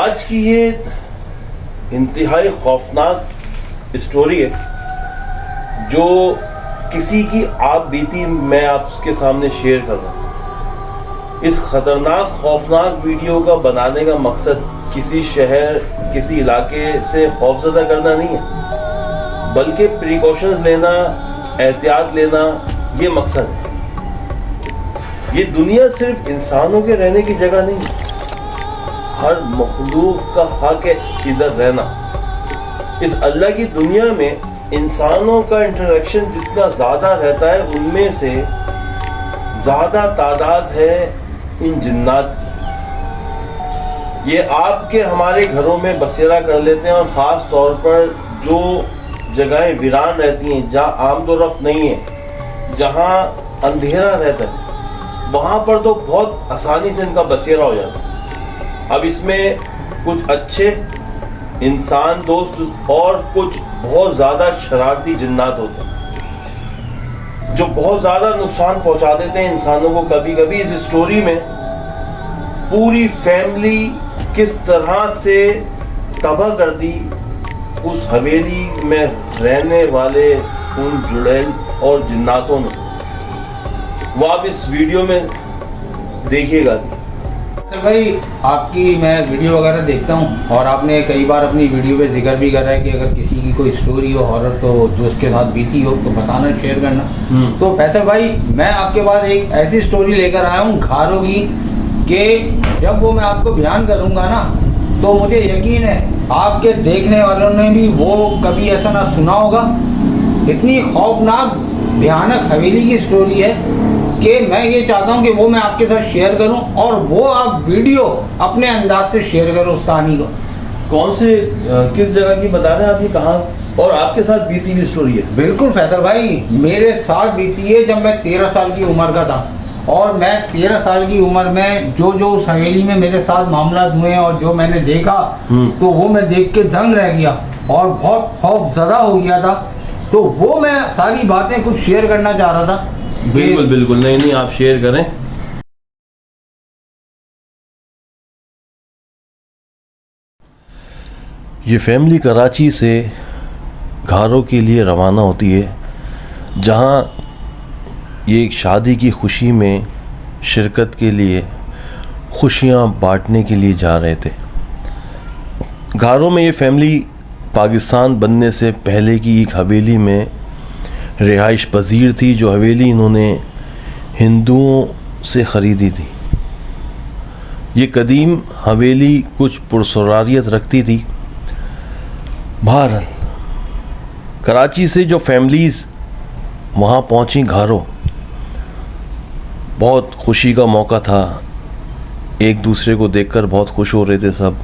आज की ये इंतहाई खौफनाक स्टोरी है जो किसी की आप बीती मैं आपके सामने शेयर कर रहा हूँ। इस खतरनाक खौफनाक वीडियो का बनाने का मकसद किसी शहर किसी इलाके से खौफजदा करना नहीं है, बल्कि प्रिकॉशंस लेना, एहतियात लेना, ये मकसद है। ये दुनिया सिर्फ इंसानों के रहने की जगह नहीं है, हर मखलूक का हक है इधर रहना। इस अल्लाह की दुनिया में इंसानों का इंटरेक्शन जितना ज़्यादा रहता है, उनमें से ज़्यादा तादाद है इन जिन्नात की। ये आपके हमारे घरों में बसेरा कर लेते हैं, और ख़ास तौर पर जो जगहें वीरान रहती हैं, जहाँ आमदोरफ्त नहीं है, जहाँ अंधेरा रहता है, वहाँ पर तो बहुत आसानी से इनका बसेरा हो जाता है। अब इसमें कुछ अच्छे इंसान दोस्त और कुछ बहुत ज़्यादा शरारती जिन्नात होते हैं जो बहुत ज़्यादा नुकसान पहुंचा देते हैं इंसानों को। कभी कभी इस स्टोरी में पूरी फैमिली किस तरह से तबाह कर दी उस हवेली में रहने वाले उन जुड़ैल और जिन्नातों ने, वो आप इस वीडियो में देखिएगा। भाई आपकी मैं वीडियो वगैरह देखता हूँ, और आपने कई बार अपनी वीडियो पे जिक्र भी करा है कि अगर किसी की कोई स्टोरी हो हॉरर, तो जो उसके साथ बीती हो तो बताना, शेयर करना। तो फैसल भाई, मैं आपके पास एक ऐसी स्टोरी लेकर आया हूँ घारों की, कि जब वो मैं आपको बयान करूँगा ना, तो मुझे यकीन है आपके देखने वालों ने भी वो कभी ऐसा ना सुना होगा। इतनी खौफनाक भयानक हवेली की स्टोरी है कि मैं ये चाहता हूँ कि वो मैं आपके साथ शेयर करूँ, और वो आप वीडियो अपने अंदाज से शेयर करो उस कहानी को। कौन से किस जगह की बता रहे हैं आप, ये कहाँ और आपके साथ बीती हुई स्टोरी है? बिल्कुल फैसल भाई, मेरे साथ बीती है जब मैं 13 साल की उम्र का था। और मैं 13 साल की उम्र में जो उस हवेली में मेरे साथ मामला हुए हैं और जो मैंने देखा, तो वो मैं देख के दंग रह गया और बहुत खौफजदा हो गया था। तो वो मैं सारी बातें कुछ शेयर करना चाह रहा था। बिल्कुल बिल्कुल, नहीं आप शेयर करें। ये फैमिली कराची से घारों के लिए रवाना होती है, जहां ये एक शादी की खुशी में शिरकत के लिए खुशियां बांटने के लिए जा रहे थे। घारों में ये फैमिली पाकिस्तान बनने से पहले की एक हवेली में रिहाइश पजीर थी, जो हवेली इन्होंने हिंदुओं से ख़रीदी थी। ये कदीम हवेली कुछ पुरसरारियत रखती थी। बहरहाल कराची से जो फैमिलीज़ वहाँ पहुँची घारों, बहुत खुशी का मौका था। एक दूसरे को देखकर बहुत खुश हो रहे थे सब,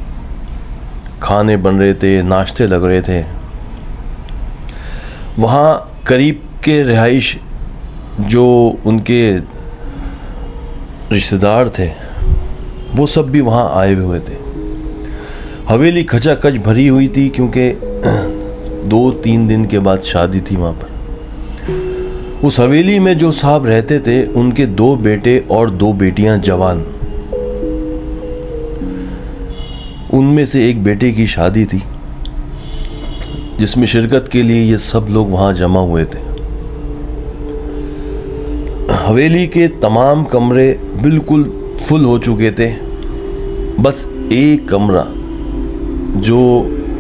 खाने बन रहे थे, नाश्ते लग रहे थे। वहाँ करीब के रिहाइश जो उनके रिश्तेदार थे, वो सब भी वहाँ आए हुए थे। हवेली खचाखच भरी हुई थी, क्योंकि 2-3 दिन के बाद शादी थी वहाँ पर। उस हवेली में जो साहब रहते थे, उनके 2 बेटे और 2 बेटियां जवान। उनमें से एक बेटे की शादी थी, जिसमें शिरकत के लिए ये सब लोग वहाँ जमा हुए थे। हवेली के तमाम कमरे बिल्कुल फुल हो चुके थे। बस एक कमरा जो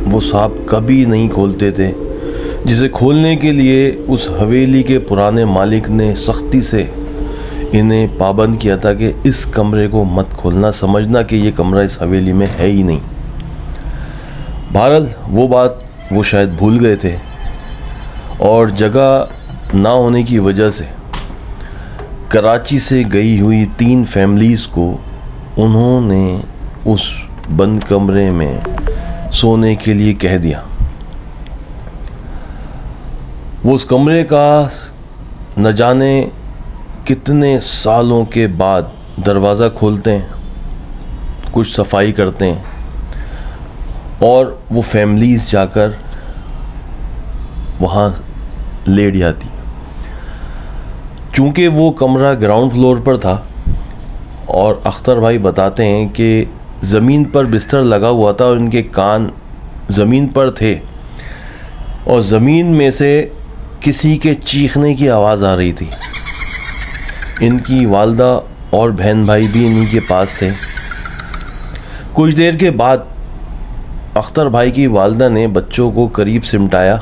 वो साहब कभी नहीं खोलते थे, जिसे खोलने के लिए उस हवेली के पुराने मालिक ने सख्ती से इन्हें पाबंद किया था कि इस कमरे को मत खोलना, समझना कि ये कमरा इस हवेली में है ही नहीं। बहरहाल वो बात वो शायद भूल गए थे, और जगह ना होने की वजह से कराची से गई हुई 3 फैमिलीज़ को उन्होंने उस बंद कमरे में सोने के लिए कह दिया। वो उस कमरे का न जाने कितने सालों के बाद दरवाज़ा खोलते हैं, कुछ सफाई करते हैं, और वो फैमिलीज़ जाकर वहाँ लेट जाती। चूँकि वो कमरा ग्राउंड फ्लोर पर था, और अख्तर भाई बताते हैं कि ज़मीन पर बिस्तर लगा हुआ था और इनके कान ज़मीन पर थे और ज़मीन में से किसी के चीखने की आवाज़ आ रही थी। इनकी वालदा और बहन भाई भी इन्हीं के पास थे। कुछ देर के बाद अख्तर भाई की वालदा ने बच्चों को करीब सिमटाया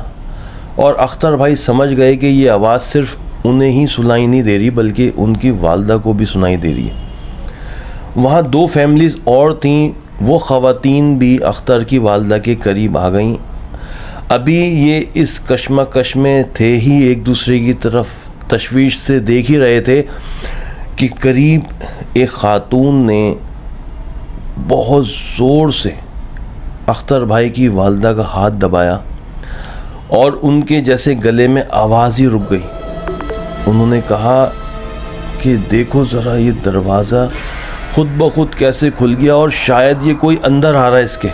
और अख्तर भाई समझ गए कि ये आवाज़ सिर्फ उन्हें ही सुनाई नहीं दे रही बल्कि उनकी वालदा को भी सुनाई दे रही है। वहाँ 2 फैमिलीज़ और थीं, वो ख़वातीन भी अख्तर की वालदा के करीब आ गईं। अभी ये इस कश्मकश में थे ही, एक दूसरे की तरफ तशवीश से देख ही रहे थे कि करीब एक खातून ने बहुत ज़ोर से अख्तर भाई की वालदा का हाथ दबाया और उनके जैसे गले में आवाज़ ही रुक गई। उन्होंने कहा कि देखो ज़रा ये दरवाज़ा खुद ब खुद कैसे खुल गया और शायद ये कोई अंदर आ रहा है इसके।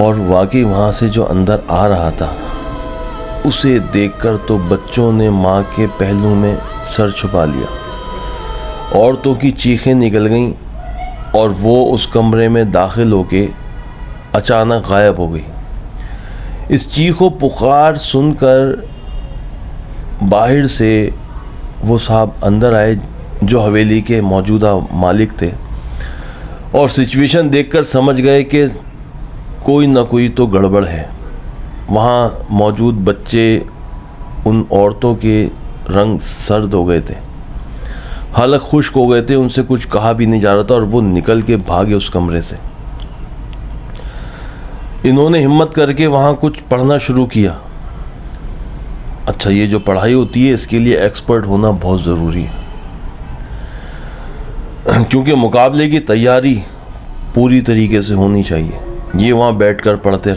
और वाकई वहाँ से जो अंदर आ रहा था उसे देखकर तो बच्चों ने माँ के पहलू में सर छुपा लिया। औरतों की चीखें निकल गईं और वो उस कमरे में दाखिल होके अचानक गायब हो गई। इस चीखो पुकार सुनकर बाहर से वो साहब अंदर आए जो हवेली के मौजूदा मालिक थे और सिचुएशन देखकर समझ गए कि कोई ना कोई तो गड़बड़ है। वहाँ मौजूद बच्चे, उन औरतों के रंग सर्द हो गए थे, हालत खुश्क हो गए थे, उनसे कुछ कहा भी नहीं जा रहा था और वो निकल के भागे उस कमरे से। इन्होंने हिम्मत करके वहाँ कुछ पढ़ना शुरू किया। अच्छा, ये जो पढ़ाई होती है इसके लिए एक्सपर्ट होना बहुत ज़रूरी है क्योंकि मुकाबले की तैयारी पूरी तरीके से होनी चाहिए। ये वहाँ बैठकर पढ़ते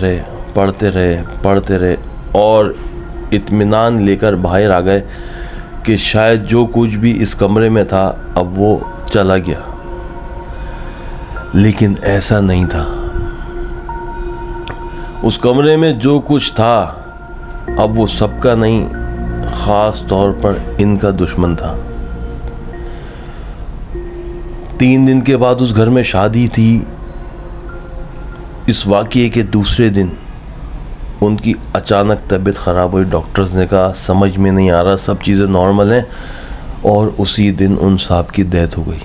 रहे और इत्मीनान लेकर बाहर आ गए कि शायद जो कुछ भी इस कमरे में था अब वो चला गया, लेकिन ऐसा नहीं था। उस कमरे में जो कुछ था अब वो सबका नहीं, ख़ास तौर पर इनका दुश्मन था। 3 दिन के बाद उस घर में शादी थी। इस वाक़ये के दूसरे दिन उनकी अचानक तबीयत ख़राब हुई। डॉक्टर्स ने कहा समझ में नहीं आ रहा, सब चीज़ें नॉर्मल हैं, और उसी दिन उन साहब की डेथ हो गई।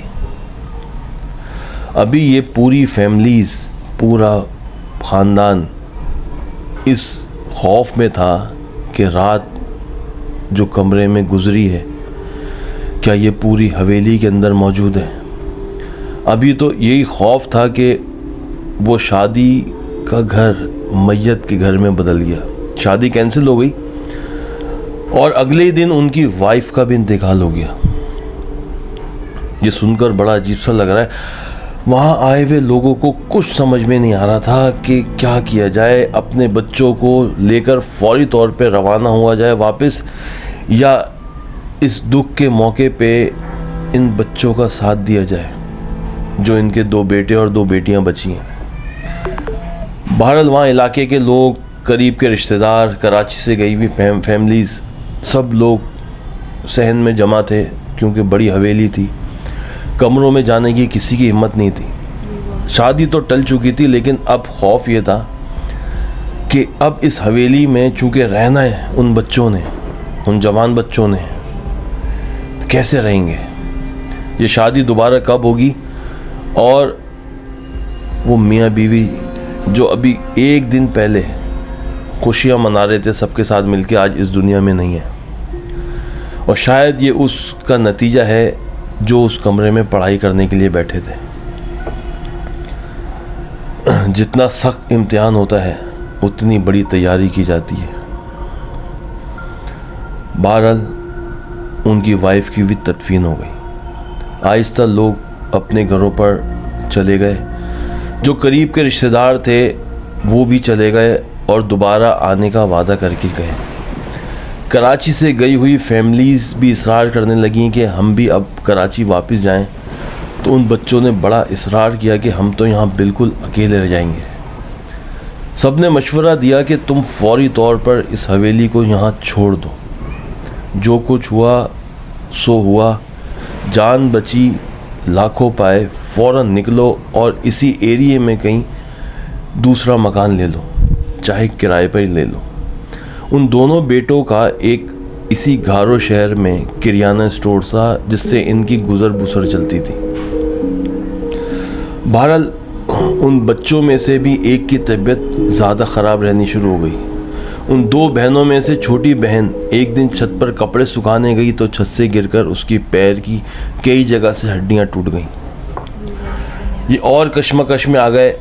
अभी ये पूरी फैमिलीज़, पूरा ख़ानदान इस खौफ में था कि रात जो कमरे में गुजरी है क्या ये पूरी हवेली के अंदर मौजूद है। अभी तो यही खौफ था कि वो शादी का घर मैयत के घर में बदल गया। शादी कैंसिल हो गई और अगले दिन उनकी वाइफ का भी इंतकाल हो गया। ये सुनकर बड़ा अजीब सा लग रहा है। वहाँ आए हुए लोगों को कुछ समझ में नहीं आ रहा था कि क्या किया जाए। अपने बच्चों को लेकर फौरी तौर पे रवाना हुआ जाए वापस, या इस दुख के मौके पे इन बच्चों का साथ दिया जाए जो इनके 2 बेटे और 2 बेटियां बची हैं। बहरहाल वहाँ इलाके के लोग, करीब के रिश्तेदार, कराची से गई हुई फैमिलीज़, सब लोग सहन में जमा थे क्योंकि बड़ी हवेली थी। कमरों में जाने की किसी की हिम्मत नहीं थी। शादी तो टल चुकी थी, लेकिन अब खौफ ये था कि अब इस हवेली में चूँकि रहना है उन बच्चों ने, उन जवान बच्चों ने, तो कैसे रहेंगे। ये शादी दोबारा कब होगी, और वो मियाँ बीवी जो अभी 1 दिन पहले खुशियाँ मना रहे थे सबके साथ मिलके, आज इस दुनिया में नहीं है। और शायद ये उसका नतीजा है जो उस कमरे में पढ़ाई करने के लिए बैठे थे। जितना सख्त इम्तिहान होता है उतनी बड़ी तैयारी की जाती है। बहरहाल उनकी वाइफ की भी तदफीन हो गई। आहिस्ता लोग अपने घरों पर चले गए। जो करीब के रिश्तेदार थे वो भी चले गए और दोबारा आने का वादा करके गए। कराची से गई हुई फैमिलीज़ भी इसरार करने लगी कि हम भी अब कराची वापस जाएं। तो उन बच्चों ने बड़ा इसरार किया कि हम तो यहाँ बिल्कुल अकेले रह जाएंगे। सब ने मशवरा दिया कि तुम फौरी तौर पर इस हवेली को यहाँ छोड़ दो। जो कुछ हुआ सो हुआ, जान बची लाखों पाए फ़ौरन निकलो और इसी एरिया में कहीं दूसरा मकान ले लो, चाहे किराए पर ही ले लो। उन दोनों बेटों का एक इसी घारो शहर में किराना स्टोर था जिससे इनकी गुजर बसर चलती थी। बहरहाल उन बच्चों में से भी एक की तबीयत ज़्यादा ख़राब रहनी शुरू हो गई। उन दो बहनों में से छोटी बहन एक दिन छत पर कपड़े सुखाने गई तो छत से गिरकर उसकी पैर की कई जगह से हड्डियां टूट गईं। ये और कश्मकश में आ गए।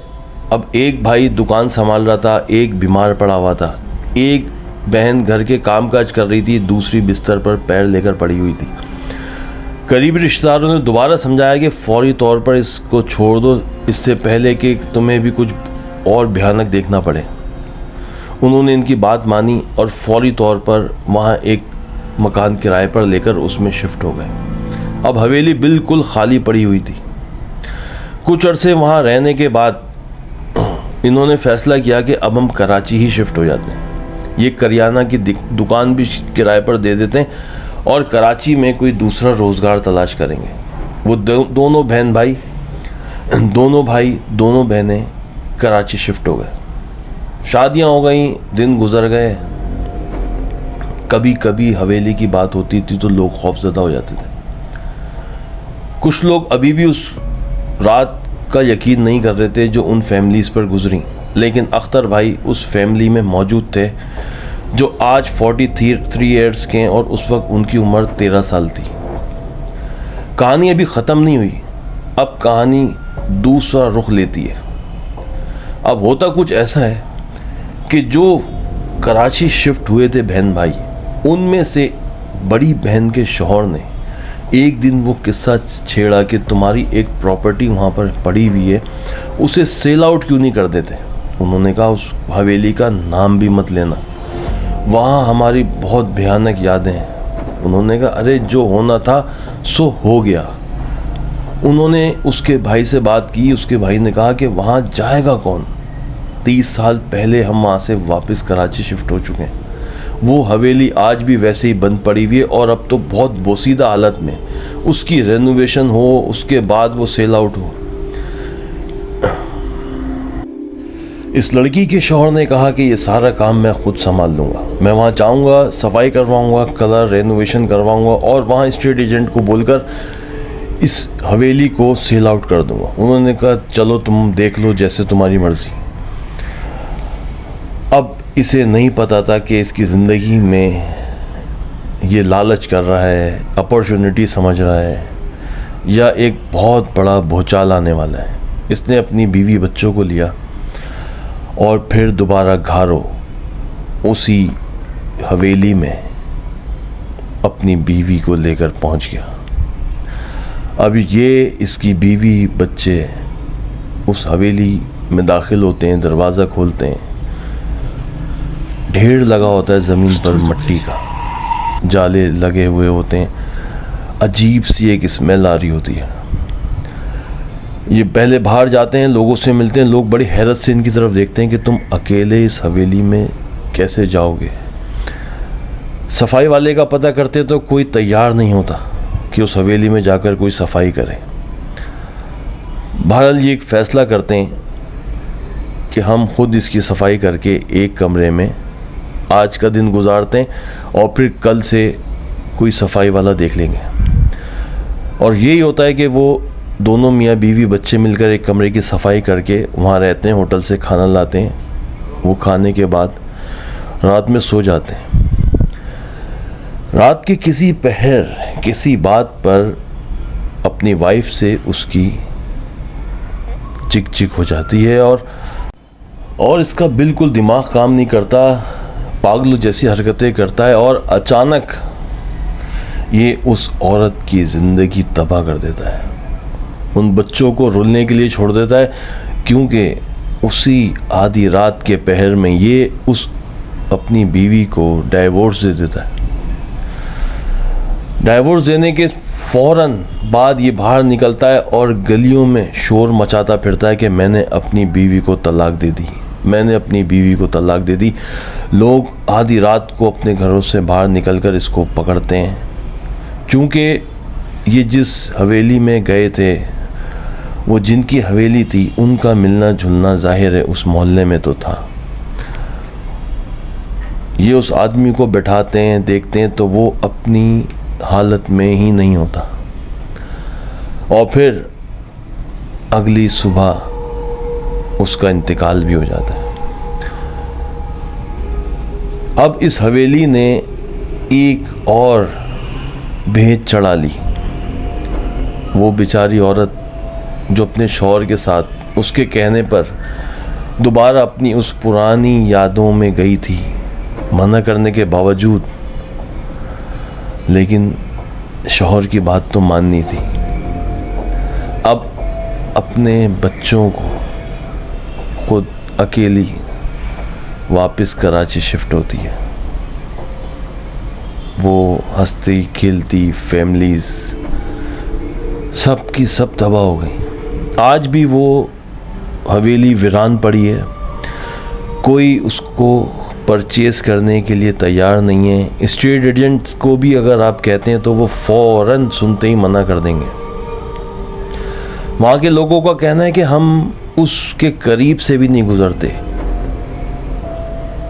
अब एक भाई दुकान संभाल रहा था, एक बीमार पड़ा हुआ था, एक बहन घर के कामकाज कर रही थी, दूसरी बिस्तर पर पैर लेकर पड़ी हुई थी। करीबी रिश्तेदारों ने दोबारा समझाया कि फौरी तौर पर इसको छोड़ दो, इससे पहले कि तुम्हें भी कुछ और भयानक देखना पड़े। उन्होंने इनकी बात मानी और फौरी तौर पर वहाँ एक मकान किराए पर लेकर उसमें शिफ्ट हो गए। अब हवेली बिल्कुल खाली पड़ी हुई थी। कुछ अरसे वहाँ रहने के बाद इन्होंने फैसला किया कि अब हम कराची ही शिफ्ट हो जाते हैं। ये करियाना की दुकान भी किराए पर दे देते हैं और कराची में कोई दूसरा रोज़गार तलाश करेंगे। वो दोनों भाई दोनों बहनें कराची शिफ्ट हो गए। शादियां हो गई, दिन गुजर गए। कभी कभी हवेली की बात होती थी तो लोग खौफजदा हो जाते थे। कुछ लोग अभी भी उस रात का यकीन नहीं कर रहे थे जो उन फैमिलीज़ पर गुजरी, लेकिन अख्तर भाई उस फैमिली में मौजूद थे जो आज 43 ईयर्स के हैं और उस वक्त उनकी उम्र 13 साल थी। कहानी अभी ख़त्म नहीं हुई, अब कहानी दूसरा रुख लेती है। अब होता कुछ ऐसा है कि जो कराची शिफ्ट हुए थे बहन भाई, उनमें से बड़ी बहन के शौहर ने एक दिन वो किस्सा छेड़ा कि तुम्हारी एक प्रॉपर्टी वहाँ पर पड़ी हुई है, उसे सेल आउट क्यों नहीं कर देते। उन्होंने कहा उस हवेली का नाम भी मत लेना, वहाँ हमारी बहुत भयानक यादें हैं। उन्होंने कहा अरे जो होना था सो हो गया। उन्होंने उसके भाई से बात की। उसके भाई ने कहा कि वहाँ जाएगा कौन, 30 साल पहले हम वहाँ से वापस कराची शिफ्ट हो चुके हैं। वो हवेली आज भी वैसे ही बंद पड़ी हुई है और अब तो बहुत बोसीदा हालत में, उसकी रेनोवेशन हो उसके बाद वो सेल आउट हो। इस लड़की के शौहर ने कहा कि ये सारा काम मैं खुद संभाल लूँगा, मैं वहाँ जाऊँगा, सफाई करवाऊँगा, कलर रेनोवेशन करवाऊँगा और वहाँ स्टेट एजेंट को बोलकर इस हवेली को सेल आउट कर दूँगा। उन्होंने कहा चलो तुम देख लो जैसे तुम्हारी मर्ज़ी। अब इसे नहीं पता था कि इसकी ज़िंदगी में ये लालच कर रहा है, अपॉर्चुनिटी समझ रहा है, या एक बहुत बड़ा भूचाल आने वाला है। इसने अपनी बीवी बच्चों को लिया और फिर दोबारा घारो उसी हवेली में अपनी बीवी को लेकर पहुंच गया। अब ये इसकी बीवी बच्चे उस हवेली में दाखिल होते हैं, दरवाज़ा खोलते हैं, ढेर लगा होता है ज़मीन पर मिट्टी का, जाले लगे हुए होते हैं, अजीब सी एक स्मेल आ रही होती है। ये पहले बाहर जाते हैं, लोगों से मिलते हैं, लोग बड़ी हैरत से इनकी तरफ देखते हैं कि तुम अकेले इस हवेली में कैसे जाओगे। सफाई वाले का पता करते तो कोई तैयार नहीं होता कि उस हवेली में जाकर कोई सफाई करे। बहरहाल ये एक फ़ैसला करते हैं कि हम खुद इसकी सफाई करके एक कमरे में आज का दिन गुजारते हैं और फिर कल से कोई सफाई वाला देख लेंगे। और यही होता है कि वो दोनों मियाँ बीवी बच्चे मिलकर एक कमरे की सफाई करके वहाँ रहते हैं, होटल से खाना लाते हैं, वो खाने के बाद रात में सो जाते हैं। रात के किसी पहर किसी बात पर अपनी वाइफ से उसकी चिक चिक हो जाती है और इसका बिल्कुल दिमाग काम नहीं करता, पागलों जैसी हरकतें करता है और अचानक ये उस औरत की ज़िंदगी तबाह कर देता है। उन बच्चों को रुलने के लिए छोड़ देता है क्योंकि उसी आधी रात के पहर में ये उस अपनी बीवी को डाइवोर्स दे देता है। डाइवोर्स देने के फ़ौरन बाद ये बाहर निकलता है और गलियों में शोर मचाता फिरता है कि मैंने अपनी बीवी को तलाक दे दी, मैंने अपनी बीवी को तलाक दे दी। लोग आधी रात को अपने घरों से बाहर निकलकर इसको पकड़ते हैं। क्योंकि ये जिस हवेली में गए थे, वो जिनकी हवेली थी, उनका मिलना जुलना जाहिर है उस मोहल्ले में तो था। ये उस आदमी को बैठाते हैं, देखते हैं तो वो अपनी हालत में ही नहीं होता, और फिर अगली सुबह उसका इंतकाल भी हो जाता है। अब इस हवेली ने एक और भेद चढ़ा ली। वो बेचारी औरत जो अपने शौहर के साथ उसके कहने पर दोबारा अपनी उस पुरानी यादों में गई थी, मना करने के बावजूद, लेकिन शौहर की बात तो माननी थी। अब अपने बच्चों को खुद अकेली वापस कराची शिफ्ट होती है। वो हंसती खेलती फैमिलीज सब की सब तबाह हो गई। आज भी वो हवेली वीरान पड़ी है, कोई उसको परचेस करने के लिए तैयार नहीं है। स्टेट एजेंट्स को भी अगर आप कहते हैं तो वो फ़ौरन सुनते ही मना कर देंगे। वहाँ के लोगों का कहना है कि हम उसके करीब से भी नहीं गुजरते।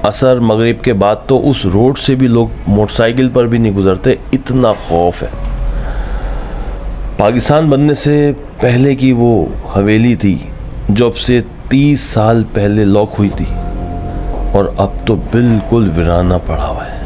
असर मगरिब के बाद तो उस रोड से भी लोग मोटरसाइकिल पर भी नहीं गुजरते, इतना खौफ है। पाकिस्तान बनने से पहले की वो हवेली थी जो अब से 30 साल पहले लॉक हुई थी, और अब तो बिल्कुल वीराना पड़ा हुआ है।